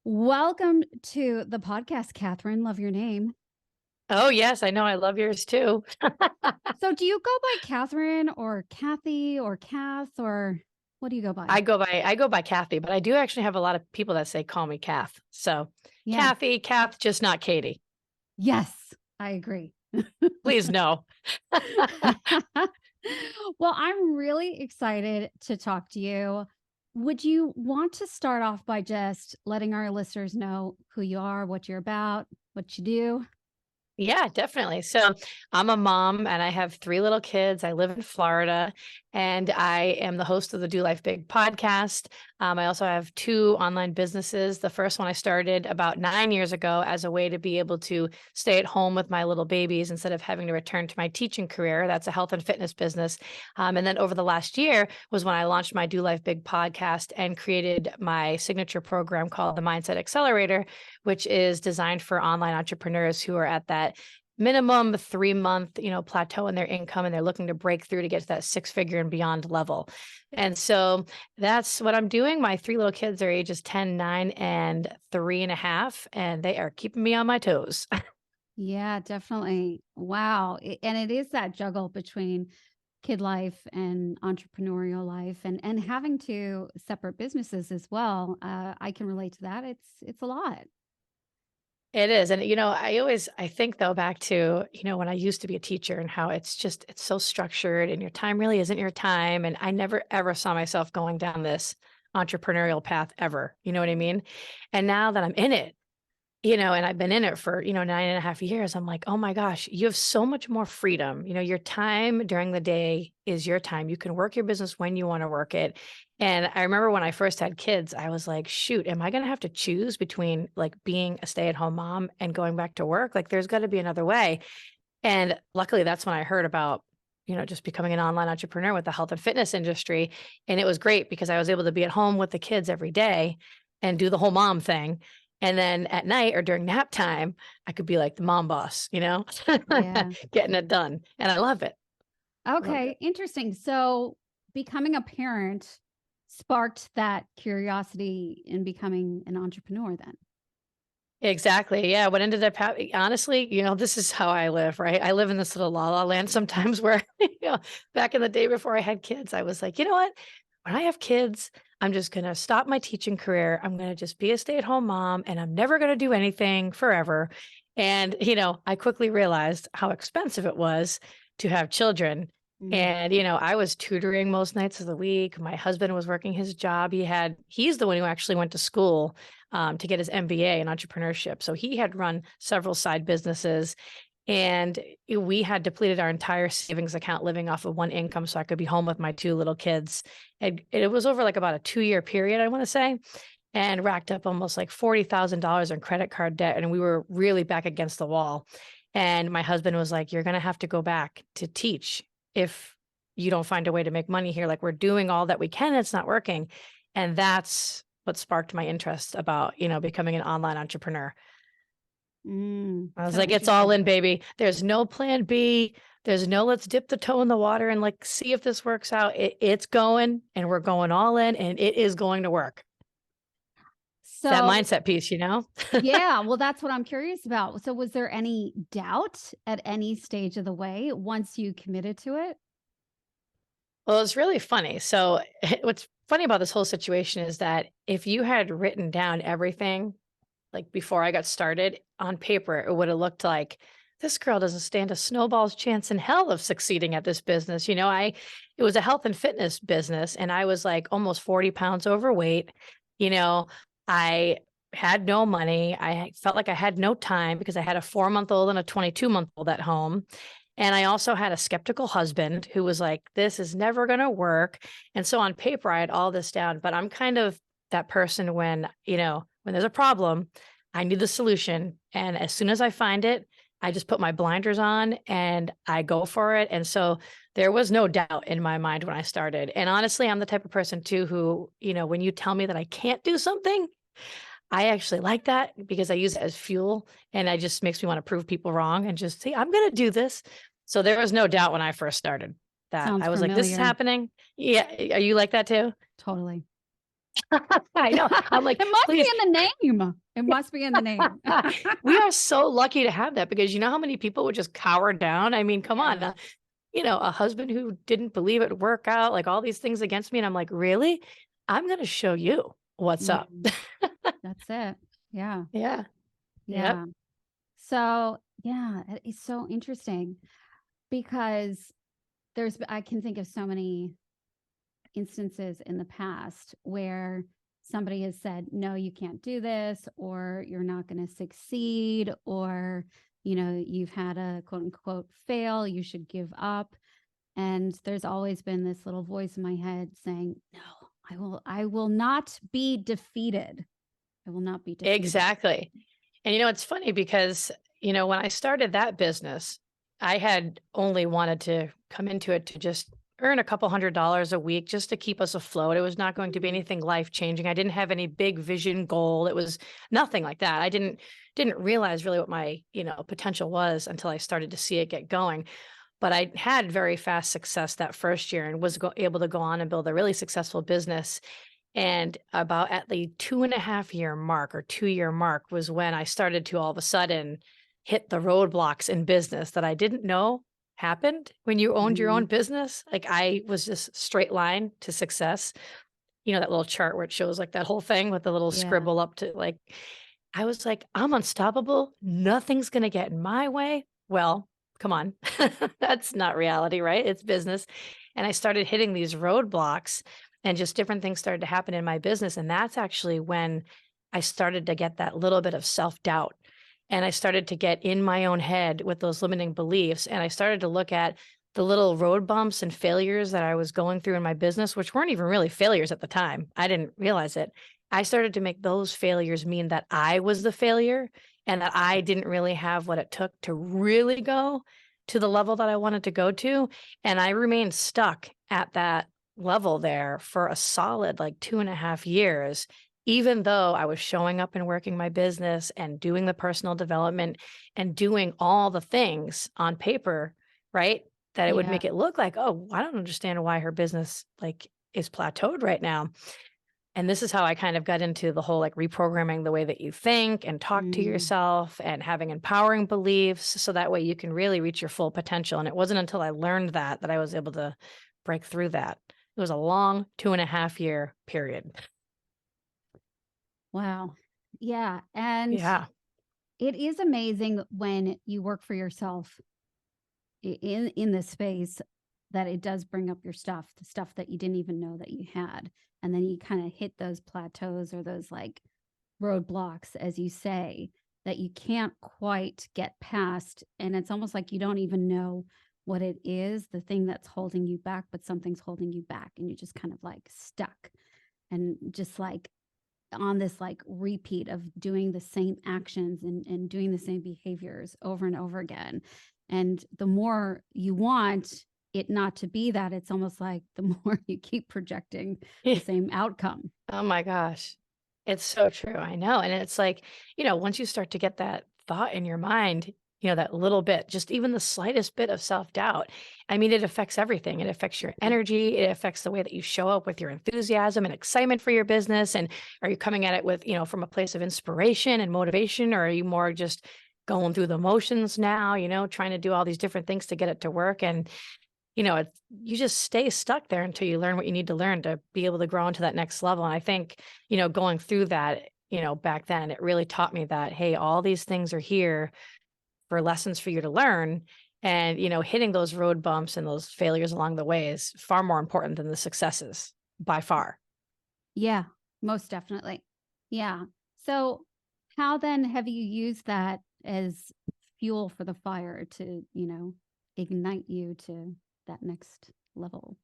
Welcome to the podcast, Katherine. Love your name. Oh, yes, I know. I love yours too. So do you go by Katherine or Kathy or Kath, or what do you go by? I go by Kathy, but I do actually have a lot of people that say call me Kath. So Yeah. Kath, just not Katie. Yes, I agree. Please no. Well, I'm really excited to talk to you. Would you want to start off by just letting our listeners know who you are, what you're about, what you do? Yeah, definitely. So I'm a mom and I have three little kids. I live in Florida and I am the host of the Do Life Big podcast. I also have two online businesses. The first one I started about 9 years ago as a way to be able to stay at home with my little babies instead of having to return to my teaching career. That's a health and fitness business. And then over the last year was when I launched my Do Life Big podcast and created my signature program called the Mindset Accelerator, which is designed for online entrepreneurs who are at that minimum 3 month, plateau in their income and they're looking to break through to get to that 6-figure and beyond level. And so that's what I'm doing. My three little kids are ages 10, 9, and 3.5, and they are keeping me on my toes. Yeah, definitely. Wow. And it is that juggle between kid life and entrepreneurial life and having to separate businesses as well. I can relate to that. It's a lot. It is. And, I think though back to, when I used to be a teacher and how it's so structured and your time really isn't your time. And I never ever saw myself going down this entrepreneurial path ever. You know what I mean? And now that I'm in it, and I've been in it for, 9.5 years, I'm like, oh my gosh, you have so much more freedom. Your time during the day is your time. You can work your business when you want to work it. And I remember when I first had kids, I was like, shoot, am I going to have to choose between like being a stay-at-home mom and going back to work? Like there's got to be another way. And luckily that's when I heard about, just becoming an online entrepreneur with the health and fitness industry. And it was great because I was able to be at home with the kids every day and do the whole mom thing. And then at night or during nap time, I could be like the mom boss, Yeah. getting it done. And I love it. Love Okay. it. Interesting. So becoming a parent sparked that curiosity in becoming an entrepreneur then. Exactly. Yeah. What ended up happening, honestly, this is how I live, right? I live in this little la la land sometimes where, back in the day before I had kids, I was like, you know what? When I have kids, I'm just going to stop my teaching career. I'm going to just be a stay at home mom and I'm never going to do anything forever. And, I quickly realized how expensive it was to have children. Mm. And, I was tutoring most nights of the week. My husband was working his job. He's the one who actually went to school to get his MBA in entrepreneurship. So he had run several side businesses and we had depleted our entire savings account living off of one income so I could be home with my two little kids. And it was over like about a 2-year period, I want to say, and racked up almost like $40,000 in credit card debt. And we were really back against the wall. And my husband was like, you're going to have to go back to teach if you don't find a way to make money here. Like we're doing all that we can, it's not working. And that's what sparked my interest about, becoming an online entrepreneur. I was So like, it's all interesting. in, baby. There's no plan B. There's no let's dip the toe in the water and like see if this works out. It's going and we're going all in and it is going to work. It's that So mindset piece, yeah, well, that's what I'm curious about. So was there any doubt at any stage of the way once you committed to it? Well, it's really funny. So what's funny about this whole situation is that if you had written down everything like before I got started on paper, it would have looked like this girl doesn't stand a snowball's chance in hell of succeeding at this business. It was a health and fitness business and I was like almost 40 pounds overweight. I had no money. I felt like I had no time because I had a 4-month-old and a 22-month-old at home. And I also had a skeptical husband who was like, this is never going to work. And so on paper, I had all this down, but I'm kind of that person when there's a problem, I need the solution. And as soon as I find it, I just put my blinders on and I go for it. And so there was no doubt in my mind when I started. And honestly, I'm the type of person too, who, when you tell me that I can't do something, I actually like that because I use it as fuel and it just makes me want to prove people wrong and just say, I'm going to do this. So there was no doubt when I first started that Sounds I was like, this is familiar. happening. Yeah. Are you like that too? Totally. I know. I'm like, It must be please. in the name. It must be in the name. We are so lucky to have that because you know how many people would just cower down? I mean, come on. Yeah. A husband who didn't believe it would work out, like all these things against me. And I'm like, really? I'm going to show you what's up. Mm, that's it. Yeah. Yeah. Yep. Yeah. So, yeah, it's so interesting because I can think of so many instances in the past where somebody has said, no, you can't do this, or you're not going to succeed, or, you've had a quote unquote fail, you should give up. And there's always been this little voice in my head saying, no, I will not be defeated. I will not be defeated. Exactly. And it's funny because, when I started that business, I had only wanted to come into it to just earn a couple $100s a week just to keep us afloat. It was not going to be Mm. anything life changing. I didn't have any big vision goal. It was nothing like that. I didn't realize really what my, potential was until I started to see it get going. But I had very fast success that first year and was able to go on and build a really successful business. And about at the 2.5 year mark or 2 year mark was when I started to all of a sudden hit the roadblocks in business that I didn't know happened when you owned your own Mhm. business. Like I was just straight line to success. That little chart where it shows like that whole thing with the little Yeah. scribble up to like, I was like, I'm unstoppable. Nothing's going to get in my way. Well, come on. That's not reality, right? It's business. And I started hitting these roadblocks and just different things started to happen in my business. And that's actually when I started to get that little bit of self doubt. And I started to get in my own head with those limiting beliefs. And I started to look at the little road bumps and failures that I was going through in my business, which weren't even really failures at the time. I didn't realize it. I started to make those failures mean that I was the failure and that I didn't really have what it took to really go to the level that I wanted to go to. And I remained stuck at that level there for a solid like 2.5 years, even though I was showing up and working my business and doing the personal development and doing all the things on paper, right? That it would Yeah. make it look like, oh, I don't understand why her business like is plateaued right now. And this is how I kind of got into the whole like reprogramming the way that you think and talk to Mm. yourself and having empowering beliefs so that way you can really reach your full potential. And it wasn't until I learned that I was able to break through that. It was a long 2.5 year period. Wow. Yeah. And Yeah. it is amazing when you work for yourself in this space that it does bring up your stuff, the stuff that you didn't even know that you had. And then you kind of hit those plateaus or those like roadblocks, as you say, that you can't quite get past. And it's almost like you don't even know what it is, the thing that's holding you back, but something's holding you back. And you're just kind of like stuck and just like on this like repeat of doing the same actions and doing the same behaviors over and over again. And the more you want it not to be that, it's almost like the more you keep projecting the same outcome. Oh my gosh. It's so true. I know. And it's like, once you start to get that thought in your mind, that little bit, just even the slightest bit of self doubt, I mean, it affects everything. It affects your energy. It affects the way that you show up with your enthusiasm and excitement for your business. And are you coming at it with, from a place of inspiration and motivation, or are you more just going through the motions now, trying to do all these different things to get it to work? And you just stay stuck there until you learn what you need to learn to be able to grow into that next level. And I think, going through that, back then, it really taught me that, hey, all these things are here for lessons for you to learn. And, hitting those road bumps and those failures along the way is far more important than the successes by far. Yeah, most definitely. Yeah. So, how then have you used that as fuel for the fire to, ignite you to that next level?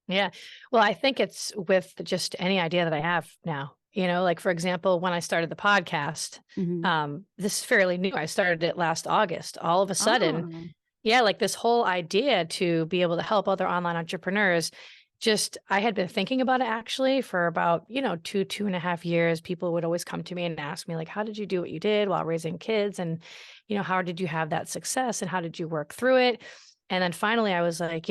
Yeah. Well, I think it's with just any idea that I have now. Like for example, when I started the podcast, Mm-hmm. this is fairly new. I started it last August. All of a sudden, Oh, yeah, like this whole idea to be able to help other online entrepreneurs. Just I had been thinking about it actually for about, 2.5 years. People would always come to me and ask me, like, how did you do what you did while raising kids? And, how did you have that success and how did you work through it? And then finally I was like,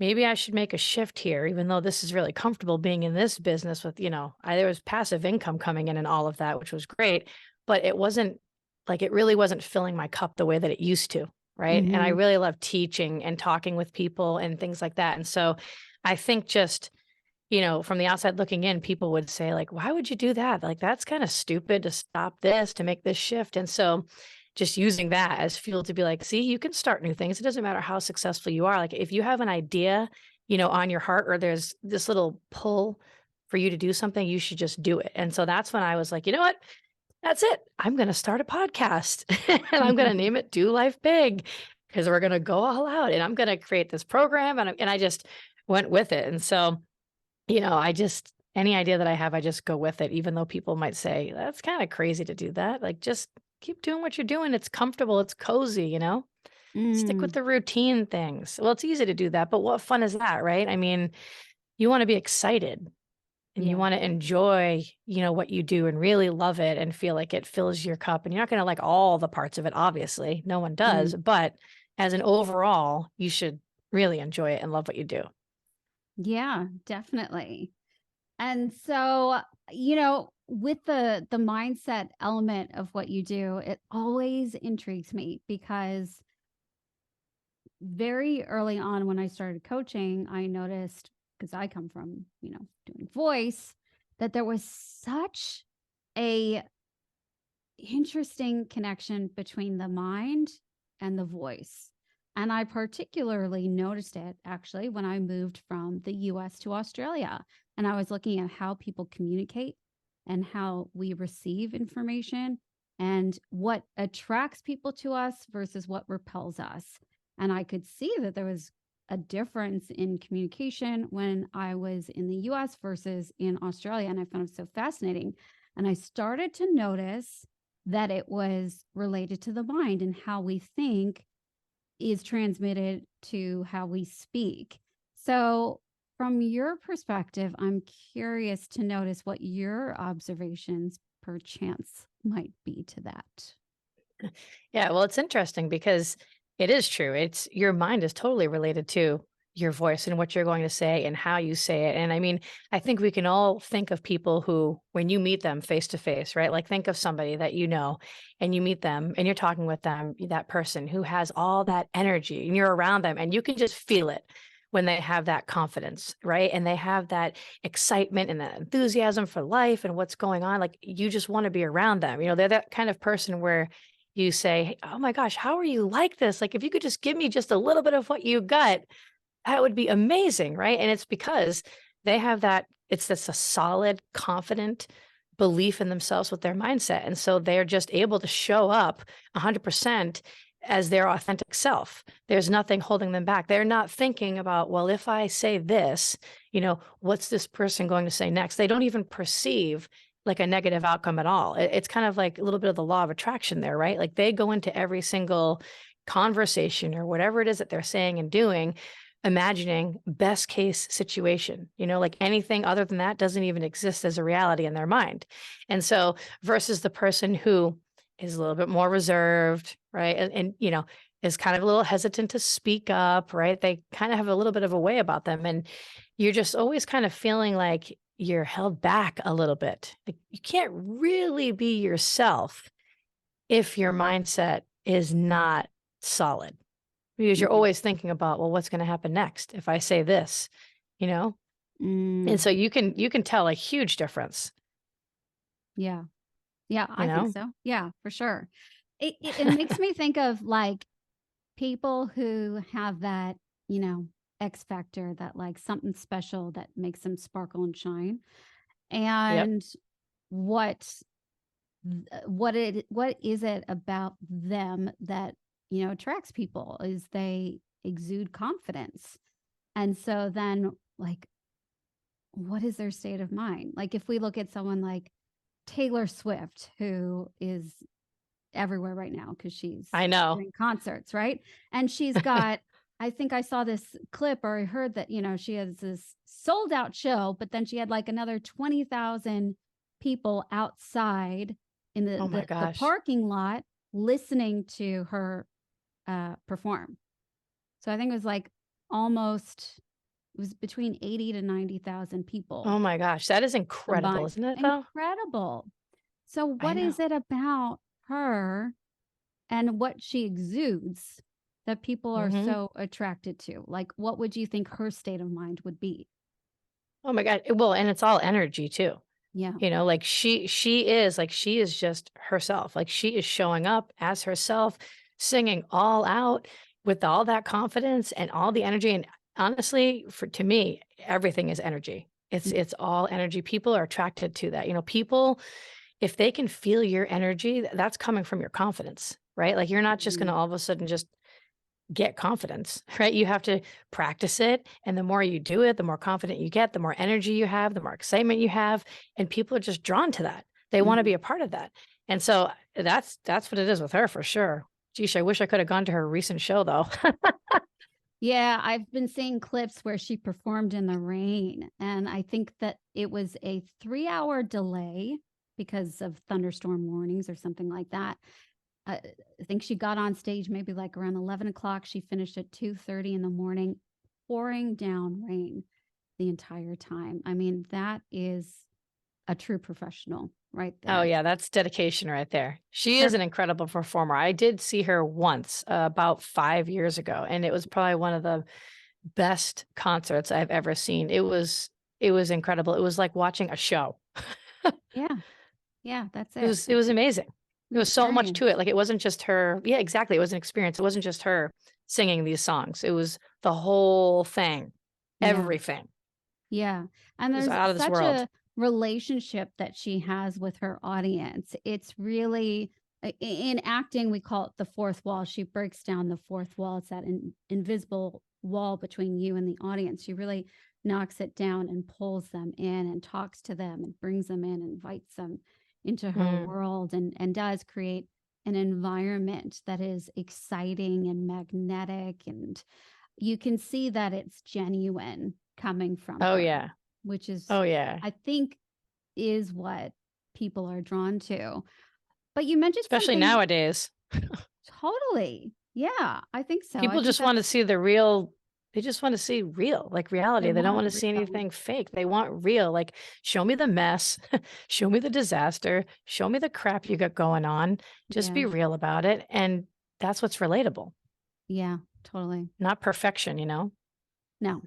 maybe I should make a shift here, even though this is really comfortable being in this business with, there was passive income coming in and all of that, which was great, but it wasn't like it really wasn't filling my cup the way that it used to. Right. And I Hmm. really love teaching and talking with people and things like that. And so I think just, from the outside looking in, people would say, like, why would you do that? Like, that's kind of stupid to stop this, to make this shift. And so just using that as fuel to be like, see, you can start new things. It doesn't matter how successful you are. Like, if you have an idea, on your heart, or there's this little pull for you to do something, you should just do it. And so that's when I was like, you know what? That's it. I'm going to start a podcast and I'm going to name it Do Life Big, because we're going to go all out and I'm going to create this program. And I just went with it. And so, any idea that I have, I just go with it, even though people might say, that's kind of crazy to do that. Like, just keep doing what you're doing. It's comfortable, it's cozy. Stick with Mm, the routine things. Well, it's easy to do that, but what fun is that, right? I mean, you want to be excited and you yeah. want to enjoy, what you do and really love it and feel like it fills your cup. And you're not going to like all the parts of it, obviously. No one does. Mm, But as an overall, you should really enjoy it and love what you do. yeah, definitely. And so, with the mindset element of what you do, it always intrigues me because very early on when I started coaching, I noticed, because I come from, doing voice, that there was such a interesting connection between the mind and the voice. And I particularly noticed it actually when I moved from the US to Australia. And I was looking at how people communicate and how we receive information and what attracts people to us versus what repels us. And I could see that there was a difference in communication when I was in the US versus in Australia. And I found it so fascinating. And I started to notice that it was related to the mind and how we think is transmitted to how we speak. So, from your perspective, I'm curious to notice what your observations perchance might be to that. Yeah, well, it's interesting because it is true. It's your mind is totally related to your voice and what you're going to say and how you say it. And I mean, I think we can all think of people who, when you meet them face to face, right? Like, think of somebody that you know and you meet them and you're talking with them, that person who has all that energy and you're around them and you can just feel it when they have that confidence, right? And they have that excitement and that enthusiasm for life and what's going on. Like, you just want to be around them. They're that kind of person where you say, "Oh my gosh, how are you like this? Like, if you could just give me just a little bit of what you got, that would be amazing," right? And it's because they have that it's this a solid, confident belief in themselves with their mindset, and so they're just able to show up 100% as their authentic self. There's nothing holding them back. They're not thinking about, "Well, if I say this, what's this person going to say next?" They don't even perceive like a negative outcome at all. It's kind of like a little bit of the law of attraction there, right? Like, they go into every single conversation or whatever it is that they're saying and doing, imagining best case situation, like anything other than that doesn't even exist as a reality in their mind. And so versus the person who is a little bit more reserved, right? And is kind of a little hesitant to speak up, right? They kind of have a little bit of a way about them. And you're just always kind of feeling like you're held back a little bit. Like, you can't really be yourself if your mindset is not solid, because you're Mhm. always thinking about, well, what's going to happen next if I say this, you know? And Mm, so you can tell a huge difference, yeah. Yeah, you I think know? so. Yeah, for sure. It makes me think of like people who have that, X factor, that like something special that makes them sparkle and shine. Yep. And what what is it about them that, attracts people is they exude confidence. And so then, like, what is their state of mind? Like, if we look at someone like Taylor Swift, who is everywhere right now because she's I know. doing concerts, right? And she's got, I think I saw this clip or I heard that, she has this sold out show, but then she had like another 20,000 people outside in the, Oh my the gosh. parking lot listening to her perform. So I think it was like almost It was between 80 to 90,000 people Oh my gosh, that is incredible, combined. isn't it though? Incredible. So I what know. is it about her and what she exudes that people are Hmm. so attracted to? Like, what would you think her state of mind would be? Oh my God. Well, and it's all energy too. Yeah. Like she is just herself. Like she is showing up as herself, singing all out with all that confidence and all the energy. And honestly, to me, everything is energy. It's all energy. People are attracted to that. People, if they can feel your energy, that's coming from your confidence, right? Like you're not just going Mhm. to all of a sudden just get confidence, right? You have to practice it. And the more you do it, the more confident you get, the more energy you have, the more excitement you have. And people are just drawn to that. They want to Mhm. be a part of that. And so that's what it is with her for sure. Geesh, I wish I could have gone to her recent show though. Yeah, I've been seeing clips where she performed in the rain, and I think that it was a 3-hour delay because of thunderstorm warnings or something like that. I think she got on stage maybe like around 11 o'clock. She finished at 2:30 in the morning, pouring down rain the entire time. I mean, that is a true professional right Oh there. yeah, that's dedication right there. She is Her, an incredible performer. I did see her once about 5 years ago, and it was probably one of the best concerts I've ever seen. It was incredible. It was like watching a show. yeah, yeah, that's It it. was it was amazing. An There was so much to experience. it. Like it wasn't just her. Yeah, exactly. It was an experience. It wasn't just her singing these songs. It was the whole thing. Yeah. Everything. Yeah. And It was there's out of this such world. a relationship that she has with her audience. It's really in acting, we call it the fourth wall. She breaks down the fourth wall. It's that invisible wall between you and the audience. She really knocks it down and pulls them in and talks to them and brings them in, invites them into her Mm. world, and does create an environment that is exciting and magnetic, and you can see that it's genuine coming from Oh her, yeah. which is, Oh yeah. I think, is what people are drawn to. But you mentioned Especially something nowadays. totally. Yeah, I think so. I People think just want to that's, see the real. They just want to see real, like they reality. They don't want want to see real. anything fake. They want real. Like, show me the mess, show me the disaster, show me the crap you got going on. Just Yeah. be real about it. And that's what's relatable, Yeah, totally. not perfection. No, no.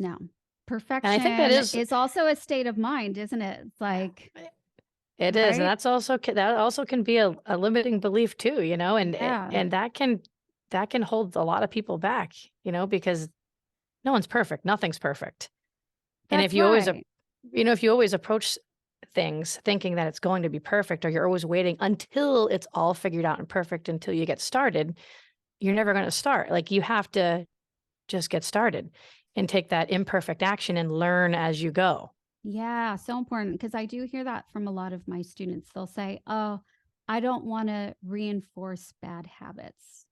And I think that Perfection is is also a state of mind, isn't it? It's like, it is, and right? that's also that also can be a limiting belief too, and Yeah, and that can hold a lot of people back, because no one's perfect, nothing's perfect. And that's right. if you always approach things thinking that it's going to be perfect, or you're always waiting until it's all figured out and perfect until you get started, you're never going to start. Like you have to just get started and take that imperfect action and learn as you go. Yeah, so important because I do hear that from a lot of my students. They'll say, "Oh, I don't want to reinforce bad habits."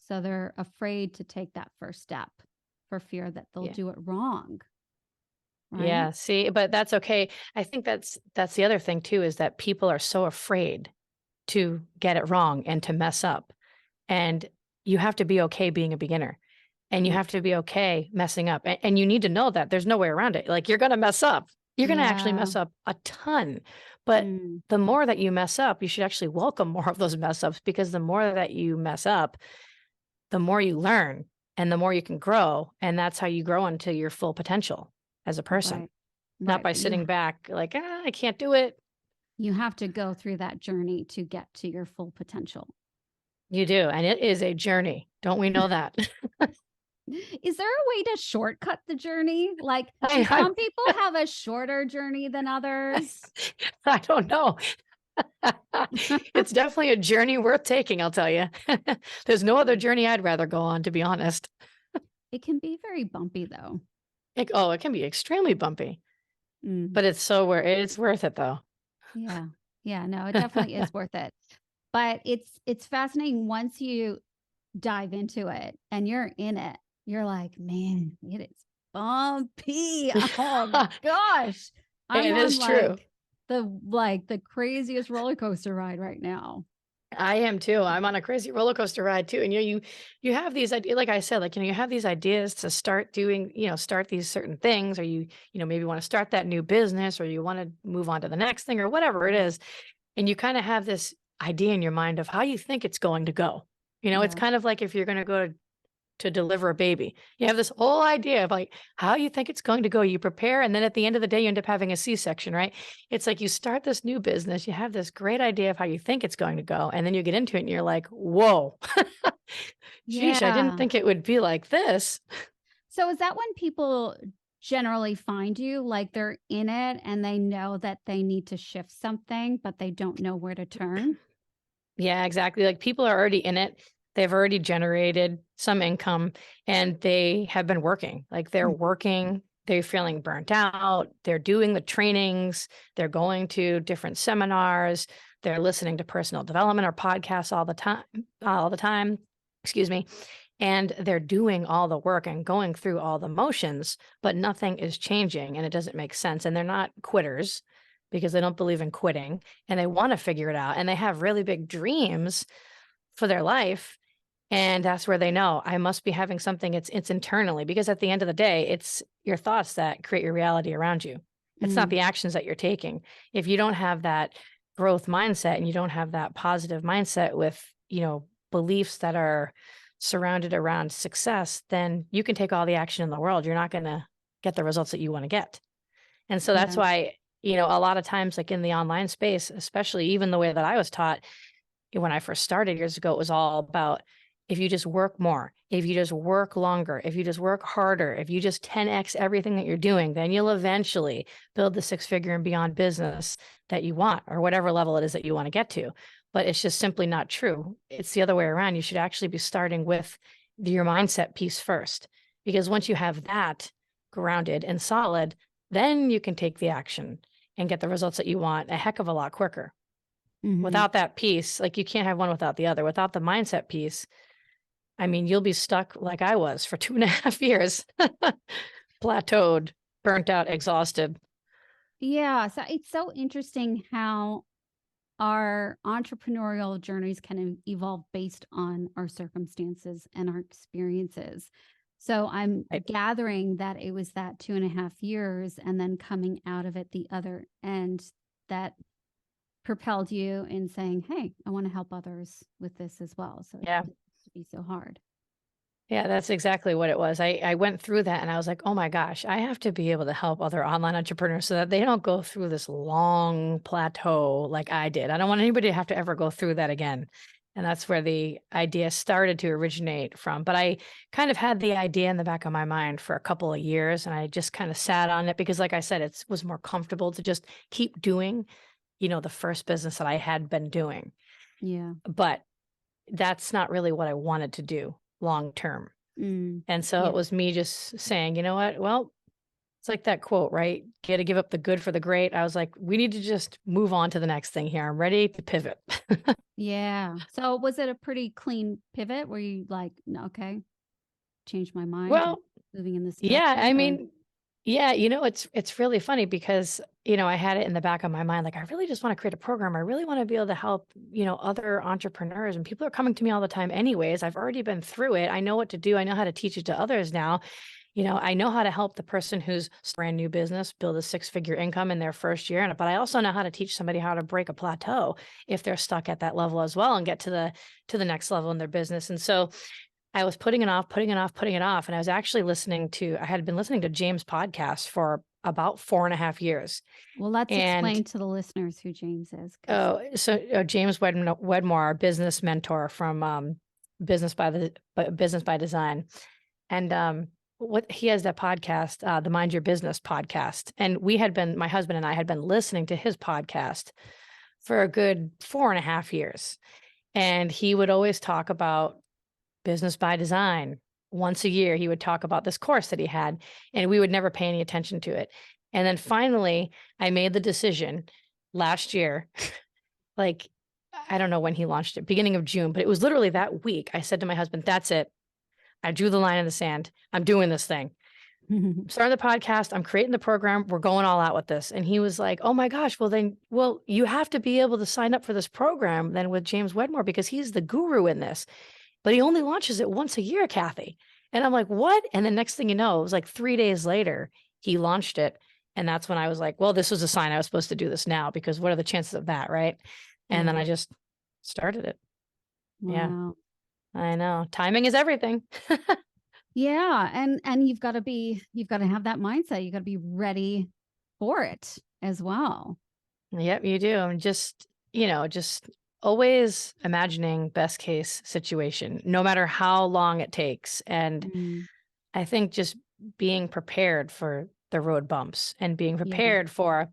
So they're afraid to take that first step for fear that they'll Yeah. do it wrong, right? Yeah, see, but that's okay. I think that's the other thing too, is that people are so afraid to get it wrong and to mess up. And you have to be okay being a beginner. And you Yeah. have to be okay messing up. And you need to know that there's no way around it. Like you're going to mess up. You're going to actually Yeah. mess up a ton. But Mm, the more that you mess up, you should actually welcome more of those mess ups, because the more that you mess up, the more you learn and the more you can grow. And that's how you grow into your full potential as a person, right. not Right. by But sitting back like, I can't do it. you have to go through that journey to get to your full potential. You do. And it is a journey. Don't we know that? Is there a way to shortcut the journey? Like, do I, some people have a shorter journey than I, others? I don't know. It's definitely a journey worth taking, I'll tell you. There's no other journey I'd rather go on, to be honest. It can be very bumpy though. It can be extremely bumpy, Mm, but it's worth it though. yeah. Yeah, no, it definitely is worth it. But it's fascinating once you dive into it and you're in it. You're like, man, it is bumpy. Oh gosh. I'm It on is true. like the craziest roller coaster ride right now. I am too. I'm on a crazy roller coaster ride too. And you have these ideas, like I said, like, you have these ideas to start doing, start these certain things, or maybe want to start that new business, or you want to move on to the next thing, or whatever it is. And you kind of have this idea in your mind of how you think it's going to go. It's Yeah. kind of like if you're going to go to deliver a baby. You have this whole idea of like how you think it's going to go. You prepare, and then at the end of the day, you end up having a C-section, right? It's like you start this new business, you have this great idea of how you think it's going to go, and then you get into it and you're like, whoa, geez, I didn't Yeah. think it would be like this. So is that when people generally find you, like they're in it and they know that they need to shift something, but they don't know where to turn? Yeah, exactly. Like people are already in it. They've already generated some income and they have been working. Like they're Mhm. working, they're feeling burnt out, they're doing the trainings, they're going to different seminars, they're listening to personal development or podcasts all the time, excuse me. And they're doing all the work and going through all the motions, but nothing is changing and it doesn't make sense. And they're not quitters because they don't believe in quitting and they want to figure it out. And they have really big dreams for their life. And that's where they know I must be having something. It's internally, because at the end of the day, it's your thoughts that create your reality around you. It's not Mm, the actions that you're taking. If you don't have that growth mindset and you don't have that positive mindset with, beliefs that are surrounded around success, then you can take all the action in the world. You're not going to get the results that you want to get. And so that's yeah. why, a lot of times, like in the online space, especially even the way that I was taught, when I first started years ago, it was all about if you just work more, if you just work longer, if you just work harder, if you just 10x everything that you're doing, then you'll eventually build the six-figure and beyond business that you want, or whatever level it is that you want to get to. But it's just simply not true. It's the other way around. You should actually be starting with your mindset piece first, because once you have that grounded and solid, then you can take the action and get the results that you want a heck of a lot quicker. Mhm. Without that piece, like, you can't have one without the other. Without the mindset piece, I mean, you'll be stuck like I was for 2.5 years, plateaued, burnt out, exhausted. Yeah, so it's so interesting how our entrepreneurial journeys can evolve based on our circumstances and our experiences. So I'm Right. gathering that it was that 2.5 years and then coming out of it the other end that propelled you in saying, hey, I want to help others with this as well. So it Yeah. didn't have to be so hard. Yeah, that's exactly what it was. I went through that and I was like, oh my gosh, I have to be able to help other online entrepreneurs so that they don't go through this long plateau like I did. I don't want anybody to have to ever go through that again. And that's where the idea started to originate from. But I kind of had the idea in the back of my mind for a couple of years and I just kind of sat on it because, like I said, it was more comfortable to just keep doing, the first business that I had been doing. Yeah. But that's not really what I wanted to do long term. Mm. And so Yeah. it was me just saying, you know what? Well, it's like that quote, right? You got to give up the good for the great. I was like, we need to just move on to the next thing here. I'm ready to pivot. Yeah. So was it a pretty clean pivot where you like, "No, okay, changed my mind and Well, moving in this yeah, direction," I or mean, yeah, it's really funny because, I had it in the back of my mind, like, I really just want to create a program. I really want to be able to help, other entrepreneurs, and people are coming to me all the time anyways. I've already been through it. I know what to do. I know how to teach it to others now. I know how to help the person who's brand new business build a six-figure income in their first year, but I also know how to teach somebody how to break a plateau if they're stuck at that level as well and get to the next level in their business. And so I was putting it off, putting it off, putting it off. And I was actually I had been listening to James' podcast for about 4.5 years. well, let's And explain to the listeners who James is, because James Wedmore, our business mentor from Business by Design. And what he has that podcast, the Mind Your Business podcast. And my husband and I had been listening to his podcast for a good 4.5 years. And he would always talk about Business by Design. Once a year, he would talk about this course that he had, and we would never pay any attention to it. And then finally, I made the decision last year, like, I don't know when he launched it, beginning of June, but it was literally that week. I said to my husband, that's it. I drew the line in the sand. I'm doing this thing. I'm starting the podcast. I'm creating the program. We're going all out with this. And he was like, oh my gosh, well, you have to be able to sign up for this program then with James Wedmore because he's the guru in this. But he only launches it once a year, Kathy. And I'm like, what? And the next thing you know, it was like 3 days later, he launched it. And that's when I was like, well, this was a sign I was supposed to do this now because what are the chances of that? Right. And then Yeah. I just started it. Yeah, Wow. I know. Timing is everything. Yeah, and you've got to have that mindset. You got to be ready for it as well. Yep, you do. And just always imagining best case situation, no matter how long it takes. And Mm, I think just being prepared for the road bumps and being yeah. prepared for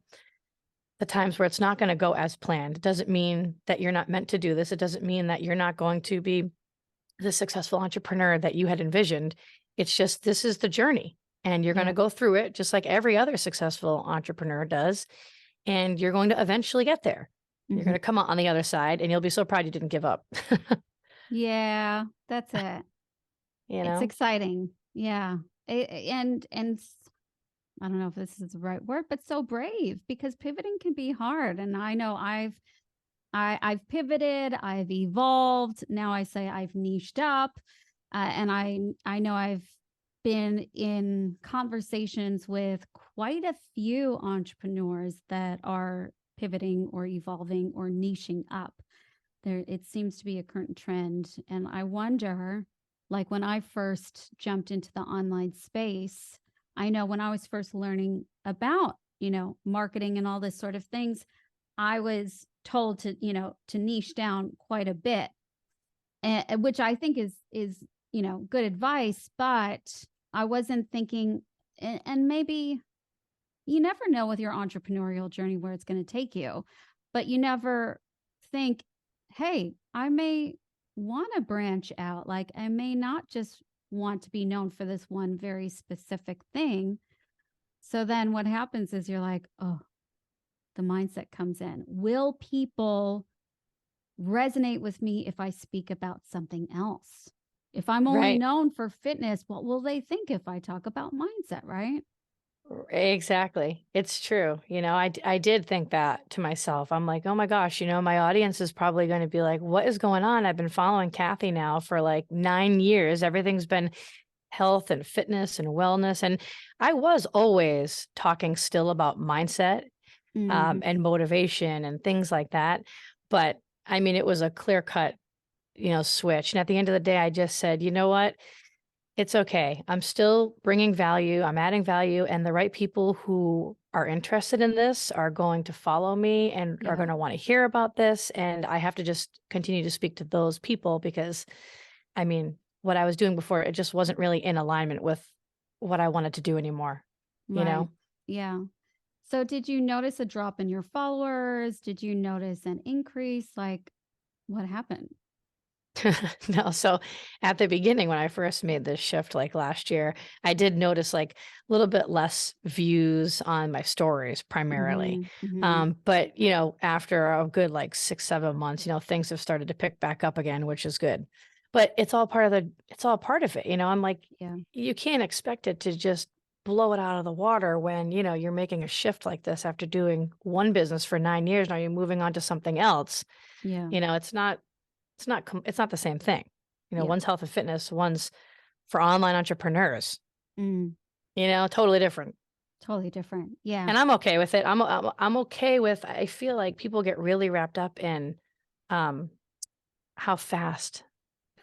the times where it's not going to go as planned. It doesn't mean that you're not meant to do this. It doesn't mean that you're not going to be the successful entrepreneur that you had envisioned. It's just this is the journey and you're going Yeah. to go through it just like every other successful entrepreneur does. And you're going to eventually get there. You're going Mhm. to come out on the other side and you'll be so proud you didn't give up. Yeah, that's it. you It's know? exciting. Yeah. I don't know if this is the right word, but so brave because pivoting can be hard. And I know I've pivoted, I've evolved. Now I say I've niched up, and I know I've been in conversations with quite a few entrepreneurs that are pivoting or evolving or niching up. There, it seems to be a current trend, and I wonder, like when I first jumped into the online space, I know when I was first learning about marketing and all this sort of things, I was told to niche down quite a bit, and which I think is good advice, but I wasn't thinking, and maybe you never know with your entrepreneurial journey where it's going to take you, but you never think, hey, I may want to branch out. Like I may not just want to be known for this one very specific thing. So then what happens is you're like, oh, the mindset comes in. Will people resonate with me if I speak about something else? If I'm only Right. known for fitness, what will they think if I talk about mindset, right? Exactly. It's true. I did think that to myself. I'm like, oh my gosh, my audience is probably going to be like, what is going on? I've been following Kathy now for like 9 years. Everything's been health and fitness and wellness. And I was always talking still about mindset Mm-hmm. and motivation and things like that. But I mean, it was a clear cut, switch. And at the end of the day, I just said, you know what? It's okay. I'm still bringing value. I'm adding value. And the right people who are interested in this are going to follow me and are Yeah. going to want to hear about this. And I have to just continue to speak to those people because, I mean, what I was doing before, it just wasn't really in alignment with what I wanted to do anymore, you Right. know? Yeah. So did you notice a drop in your followers? Did you notice an increase? Like what happened? No, so at the beginning when I first made this shift like last year, I did notice like a little bit less views on my stories primarily. Mhm. Mhm. But after a good like 6, 7 months, things have started to pick back up again, which is good. But it's all part of it. I'm like, Yeah. you can't expect it to just blow it out of the water when, you're making a shift like this after doing one business for 9 years. Now you're moving on to something else. Yeah. It's not the same thing. Yeah. One's health and fitness, one's for online entrepreneurs, Mm. totally different. Totally different. Yeah. And I'm okay with it. I'm okay with I feel like people get really wrapped up in um how fast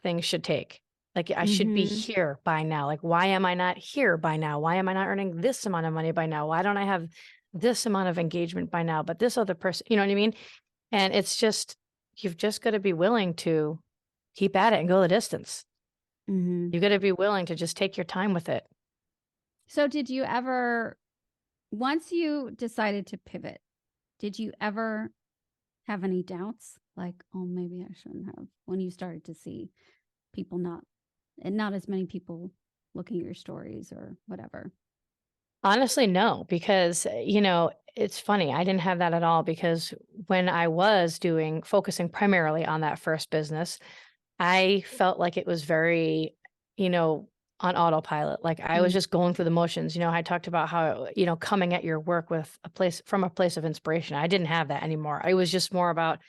things should take. Like I should be Mhm. here by now. Like why am I not here by now? Why am I not earning this amount of money by now? Why don't I have this amount of engagement by now? But this other person, you know what I mean? And it's just you've just got to be willing to keep at it and go the distance. Mhm. You gotta be willing to just take your time with it. So did you ever, once you decided to pivot, did you ever have any doubts? Like, oh, maybe I shouldn't have, when you started to see people not as many people looking at your stories or whatever. Honestly, no, because, it's funny, I didn't have that at all because when I was focusing primarily on that first business, I felt like it was very, you know, on autopilot. Like I was Mm, just going through the motions. I talked about how, coming at your work with from a place of inspiration. I didn't have that anymore. I was just more about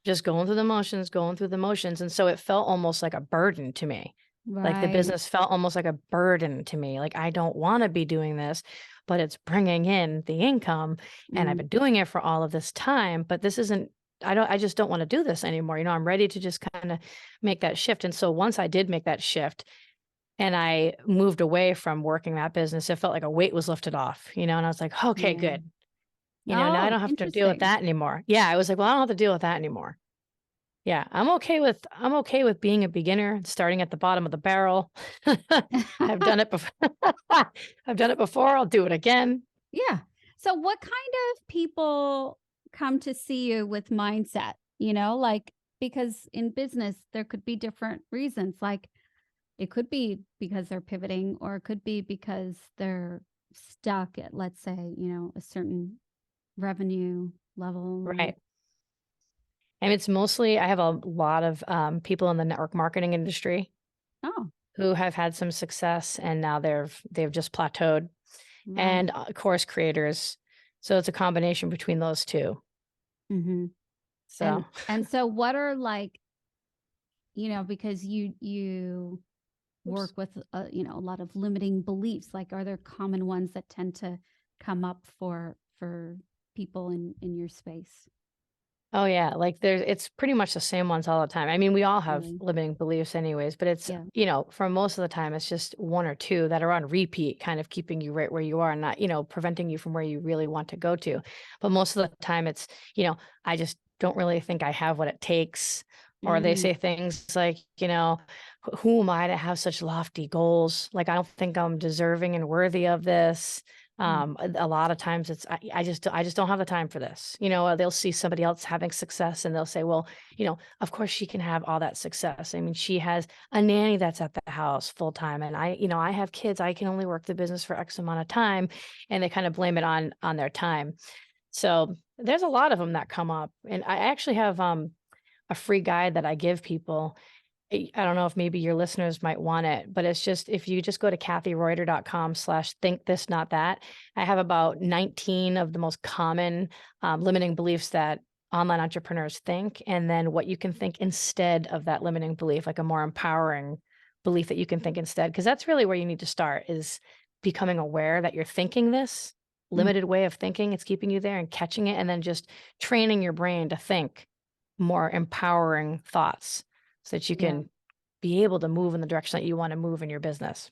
just going through the motions, going through the motions. And so it felt almost like a burden to me. Like the right. business felt almost like a burden to me. Like I don't want to be doing this, but it's bringing in the income and I've Mm, been doing it for all of this time, but this isn't I just don't want to do this anymore. I'm ready to just kind of make that shift. And so once I did make that shift, and I moved away from working that business, it felt like a weight was lifted off, and I was like, "Okay, yeah. good." Now I Oh, don't have to deal with interesting. that anymore. Yeah, I was like, "Well, I don't have to deal with that anymore." Yeah, I'm okay with being a beginner and starting at the bottom of the barrel. I've done it before. I've done it before, I'll do it again. Yeah. So what kind of people come to see you with mindset? Like, because in business there could be different reasons. Like it could be because they're pivoting, or it could be because they're stuck at, let's say, a certain revenue level. And Right. And it's mostly I have a lot of, people in the network marketing industry oh, who have had some success, and now they've just plateaued. right. And, course creators. So it's a combination between those 2. Hmm. So, And so what are, like, because you oops. work with a lot of limiting beliefs, like are there common ones that tend to come up for people in your space? Oh, yeah, like, it's pretty much the same ones all the time. I mean, we all have Really? limiting beliefs anyways, but it's, Yeah. for most of the time, it's just 1 or 2 that are on repeat, kind of keeping you right where you are and not, preventing you from where you really want to go to. But most of the time, it's, I just don't really think I have what it takes, or they Mm, say things like, Who am I to have such lofty goals? Like, I don't think I'm deserving and worthy of this." mm, A lot of times it's I just don't have the time for this. They'll see somebody else having success and they'll say, well, of course she can have all that success. I mean, she has a nanny that's at the house full time, and I have kids. I can only work the business for X amount of time, and they kind of blame it on their time. So there's a lot of them that come up, and I actually have a free guide that I give people. I don't know if maybe your listeners might want it, but it's just if you just go to kathireuter.com/think this, not that, I have about 19 of the most common limiting beliefs that online entrepreneurs think, and then what you can think instead of that limiting belief, like a more empowering belief that you can think instead. Because that's really where you need to start is becoming aware that you're thinking this mm. limited way of thinking. It's keeping you there and catching it, and then just training your brain to think more empowering thoughts so that you Yeah. can be able to move in the direction that you want to move in your business.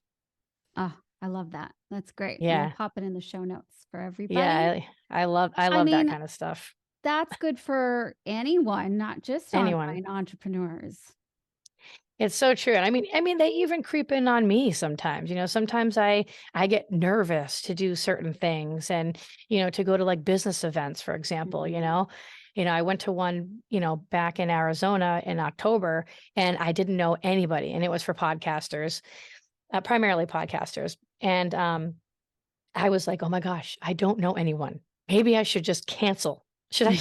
Oh, I love that. That's great. We'll Yeah. pop it in the show notes for everybody. Yeah. I I love that mean, kind of stuff. that's good for anyone, not just Anyone. online entrepreneurs. It's so true. And I mean, they even creep in on me sometimes. Sometimes I get nervous to do certain things and, to go to like business events, for example, you Mhm. know. I went to one, back in Arizona in October and I didn't know anybody. And it was for podcasters, primarily podcasters. And I was like, "Oh my gosh, I don't know anyone. Maybe I should just cancel. Should I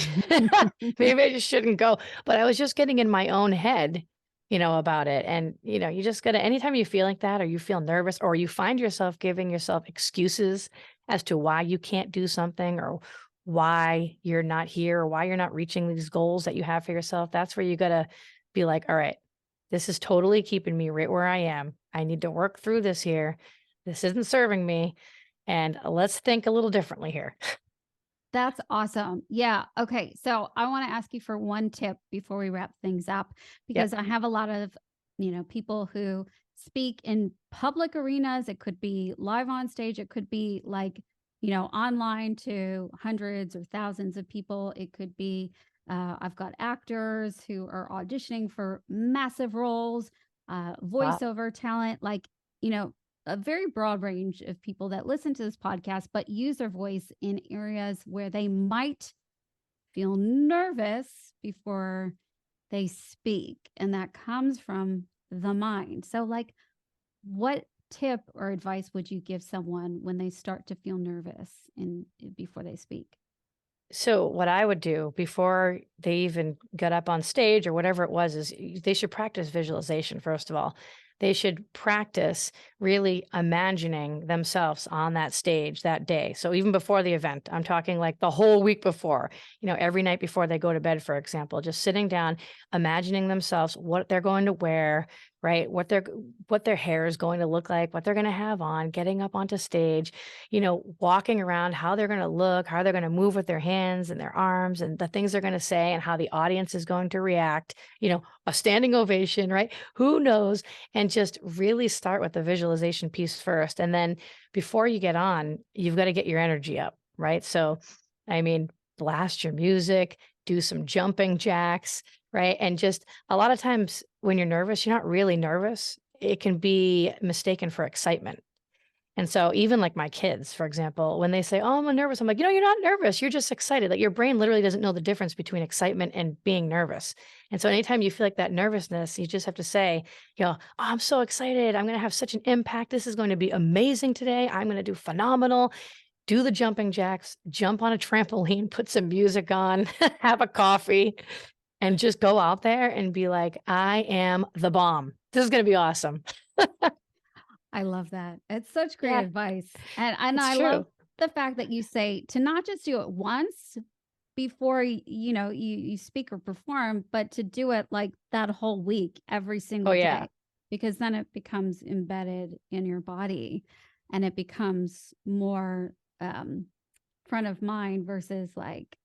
maybe I just shouldn't go." But I was just getting in my own head, about it. And, you just gotta anytime you feel like that or you feel nervous or you find yourself giving yourself excuses as to why you can't do something or why you're not here or why you're not reaching these goals that you have for yourself, that's where you gotta be like, "All right, this is totally keeping me right where I am. I need to work through this here. This isn't serving me. And let's think a little differently here." That's awesome. Yeah. Okay. So I want to ask you for one tip before we wrap things up, Yep. because I have a lot of, people who speak in public arenas. It could be live on stage. It could be like, online to hundreds or thousands of people. It could be, I've got actors who are auditioning for massive roles, Wow. voiceover talent, like, you know, a very broad range of people that listen to this podcast, but use their voice in areas where they might feel nervous before they speak. And that comes from the mind. So, like, what tip or advice would you give someone when they start to feel nervous before they speak? So what I would do before they even got up on stage or whatever it was is they should practice visualization first of all. They should practice really imagining themselves on that stage that day. So even before the event, I'm talking like the whole week before, every night before they go to bed, for example, just sitting down, imagining themselves what they're going to wear, right? What their hair is going to look like, what they're going to have on, getting up onto stage, walking around, how they're going to look, how they're going to move with their hands and their arms and the things they're going to say and how the audience is going to react, a standing ovation, right? Who knows? And just really start with the visualization piece first. And then before you get on, you've got to get your energy up, right? So, I mean, blast your music, do some jumping jacks, right? And just a lot of times when you're nervous, you're not really nervous. It can be mistaken for excitement. And so even like my kids, for example, when they say, "Oh, I'm nervous," I'm like, you're not nervous. You're just excited. Like your brain literally doesn't know the difference between excitement and being nervous. And so anytime you feel like that nervousness, you just have to say, "Oh, I'm so excited. I'm going to have such an impact. This is going to be amazing today. I'm going to do phenomenal." Do the jumping jacks, jump on a trampoline, put some music on, have a coffee, and just go out there and be like, "I am the bomb. This is going to be awesome." I love that. It's such great Yeah, advice. And it's I love true. the fact that you say to not just do it once before you speak or perform, but to do it like that whole week, every Oh, single yeah. day, because then it becomes embedded in your body and it becomes more front of mind versus like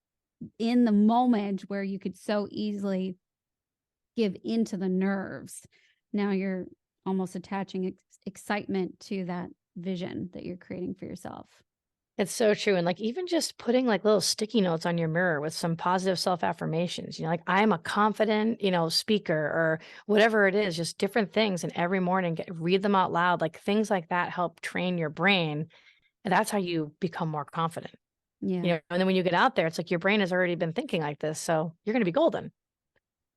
in the moment where you could so easily give into the nerves. Now you're almost attaching excitement to that vision that you're creating for yourself. It's so true. And like even just putting like little sticky notes on your mirror with some positive self-affirmations, like I'm a confident, speaker or whatever it is, just different things. And every morning read them out loud. Like things like that help train your brain. And that's how you become more confident. Yeah, And then when you get out there, it's like your brain has already been thinking like this. So you're going to be golden.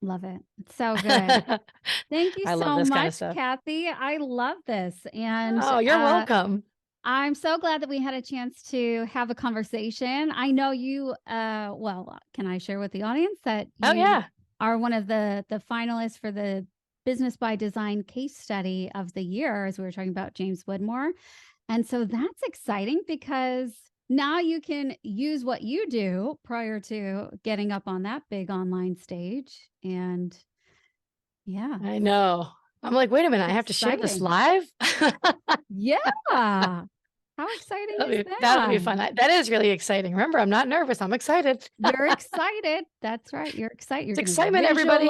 love it. It's so good. Thank you I love so this kind of much, stuff. Kathy. I love this. And Oh, you're welcome. I'm so glad that we had a chance to have a conversation. I know you, well, can I share with the audience that Oh, you yeah. are one of the finalists for the Business by Design case study of the year, as we were talking about James Widmore. And so that's exciting because now you can use what you do prior to getting up on that big online stage. And yeah, I know. I'm like, wait a minute, I have to share this exciting. live? Yeah. How exciting is That'll be that? fun. That is really exciting. Remember, I'm not nervous. I'm excited. You're excited. That's right. You're excited. You're It's going to excitement, everybody.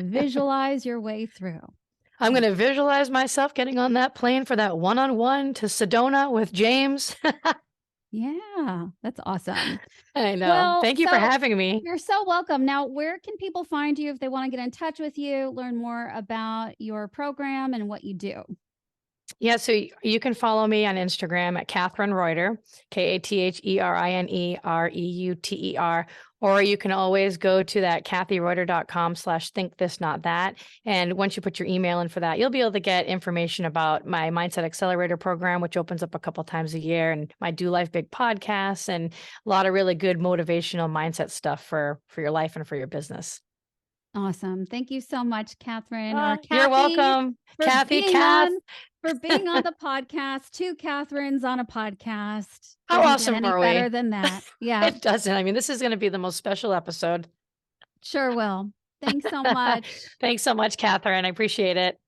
visualize your way through. I'm going to visualize myself getting on that plane for that one-on-one to Sedona with James. Yeah, that's awesome. I know. Well, Thank you for so having me. you're so welcome. Now, where can people find you if they want to get in touch with you, learn more about your program and what you do? Yeah, so you can follow me on Instagram at Katherine Reuter, KatherineReuter, or you can always go to that kathyreuter.com/think this, not that. And once you put your email in for that, you'll be able to get information about my Mindset Accelerator program, which opens up a couple times a year, and my Do Life Big podcasts, and a lot of really good motivational mindset stuff for your life and for your business. Awesome. Thank you so much, Katherine or You're Kathy, welcome. for Kathy, being Kath. on the podcast. Two Katherines on a podcast. How Doesn't get awesome any are better we? than that. Yeah, It doesn't. I mean, this is going to be the most special episode. sure will. Thanks so much. Thanks so much, Catherine. I appreciate it.